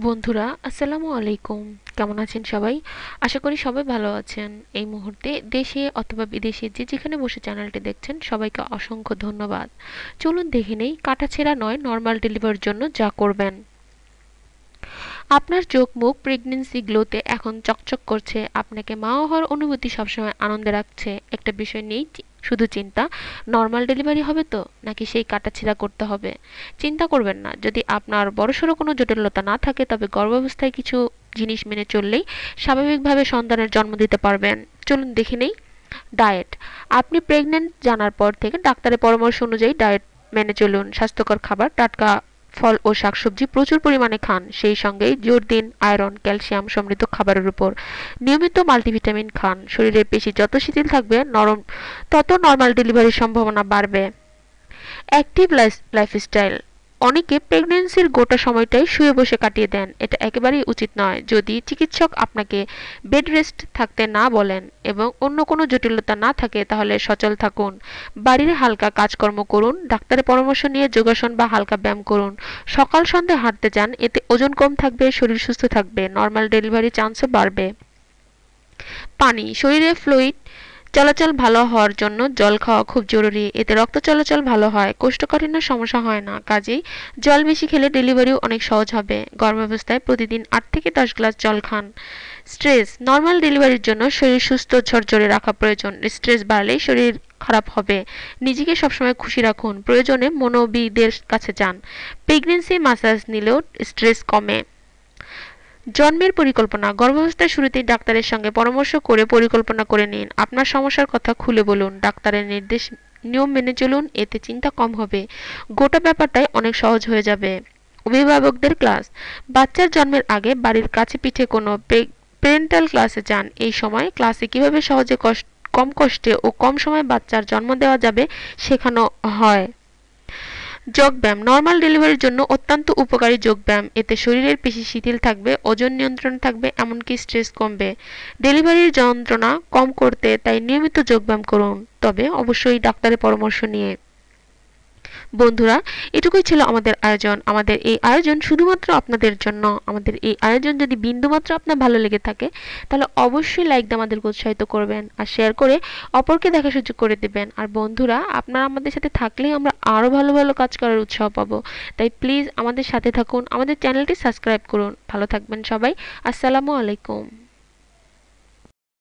বন্ধুরা আসসালামু আলাইকুম। কেমন আছেন সবাই? আশা করি সবাই ভালো আছেন। এই মুহূর্তে দেশে অথবা বিদেশে যে যেখানে বসে চ্যানেলটি দেখছেন সবাইকে অসংখ্য ধন্যবাদ। চলুন দেখে নেই কাটাছেঁড়া নয় নর্মাল ডেলিভারির জন্য যা করবেন। আপনার চোখ মুখ প্রেগন্যান্সি গ্লোতে এখন চকচক করছে, আপনাকে মা হওয়ার অনুভূতি সবসময় আনন্দে রাখছে। একটা বিষয় নেই, শুধু চিন্তা, নর্মাল ডেলিভারি হবে তো নাকি সেই কাটাছেঁড়া করতে হবে। চিন্তা করবেন না, যদি আপনার বড়সড় কোনো জটিলতা না থাকে তবে গর্ভাবস্থায় কিছু জিনিস মেনে চললেই স্বাভাবিকভাবে সন্তানের জন্ম দিতে পারবেন। চলুন দেখে নেই। ডায়েট। আপনি প্রেগন্যান্ট জানার পর থেকে ডাক্তারের পরামর্শ অনুযায়ী ডায়েট মেনে চলুন। স্বাস্থ্যকর খাবার, টাটকা ফল ও শাকসবজি প্রচুর পরিমাণে খান। সেই সঙ্গেই জোর দিন আয়রন, ক্যালসিয়াম সমৃদ্ধ খাবারের উপর। নিয়মিত মাল্টিভিটামিন খান। শরীরের পেশি যত শিথিল থাকবে নরম তত নর্মাল ডেলিভারির সম্ভাবনা বাড়বে। Active lifestyle. অনেকে প্রেগন্যান্সির গোটা সময়টাই শুয়ে বসে কাটিয়ে দেন। এটা একেবারেই উচিত নয়। যদি চিকিৎসক আপনাকে বেড রেস্ট থাকতে না বলেন এবং অন্য কোনো জটিলতা না থাকে তাহলে সচল থাকুন। বাড়ির হালকা কাজকর্ম করুন। ডাক্তারের পরামর্শ নিয়ে যোগাসন বা হালকা ব্যায়াম করুন। সকাল সন্ধ্যে হাঁটতে যান, এতে ওজন কম থাকবে, শরীর সুস্থ থাকবে, নর্মাল ডেলিভারি চান্সও বাড়বে। পানি। শরীরে ফ্লুইড চলাচল ভালো হওয়ার জন্য জল খাওয়া খুব জরুরি। এতে রক্ত চলাচল ভালো হয়, কোষ্ঠকাঠিন্যের সমস্যা হয় না। কাজেই জল বেশি খেলে ডেলিভারিও অনেক সহজ হবে। গর্ভাবস্থায় প্রতিদিন 8 থেকে 10 গ্লাস জল খান। স্ট্রেস। নর্মাল ডেলিভারির জন্য শরীর সুস্থ ঝরঝরে রাখা প্রয়োজন। স্ট্রেস বাড়লেই শরীর খারাপ হবে। নিজেকে সবসময় খুশি রাখুন। প্রয়োজনে মনোবিদের কাছে যান। প্রেগন্যান্সি মাসাজ নিলেও স্ট্রেস কমে। জন্মের পরিকল্পনা। গর্ভাবস্থার শুরুতেই ডাক্তারের সঙ্গে পরামর্শ করে পরিকল্পনা করে নিন। আপনার সমস্যার কথা খুলে বলুন। ডাক্তারের নির্দেশ নিয়ম মেনে চলুন, এতে চিন্তা কম হবে। গোটা ব্যাপারটাই অনেক সহজ হয়ে যাবে। অভিভাবকদের ক্লাস। বাচ্চার জন্মের আগে বাড়ির কাছে পিঠে কোনো প্যারেন্টাল ক্লাসে যান। এই সময় ক্লাসে কিভাবে সহজে কম কষ্টে ও কম সময়ে বাচ্চার জন্ম দেওয়া যাবে শেখানো হয়। যোগব্যায়াম। নর্মাল ডেলিভারির জন্য অত্যন্ত উপকারী যোগব্যায়াম। এতে শরীরের পেশি শিথিল থাকবে, ওজন নিয়ন্ত্রণে থাকবে, এমনকি স্ট্রেস কমবে। ডেলিভারির যন্ত্রণা কম করতে তাই নিয়মিত যোগব্যায়াম করুন, তবে অবশ্যই ডাক্তারের পরামর্শ নিয়ে। বন্ধুরা, এটুকুই ছিল আমাদের আয়োজন। আমাদের এই আয়োজন শুধুমাত্র আপনাদের জন্য। আমাদের এই আয়োজন যদি বিন্দুমাত্র আপনার ভালো লেগে থাকে তাহলে অবশ্যই লাইক দিয়ে আমাদেরকে উৎসাহিত করবেন আর শেয়ার করে অপরকে দেখার সুযোগ করে দেবেন। আর বন্ধুরা, আপনারা আমাদের সাথে থাকলেই আমরা আরও ভালো ভালো কাজ করার উৎসাহ পাবো। তাই প্লিজ আমাদের সাথে থাকুন, আমাদের চ্যানেলটি সাবস্ক্রাইব করুন। ভালো থাকবেন সবাই। আসসালামু আলাইকুম।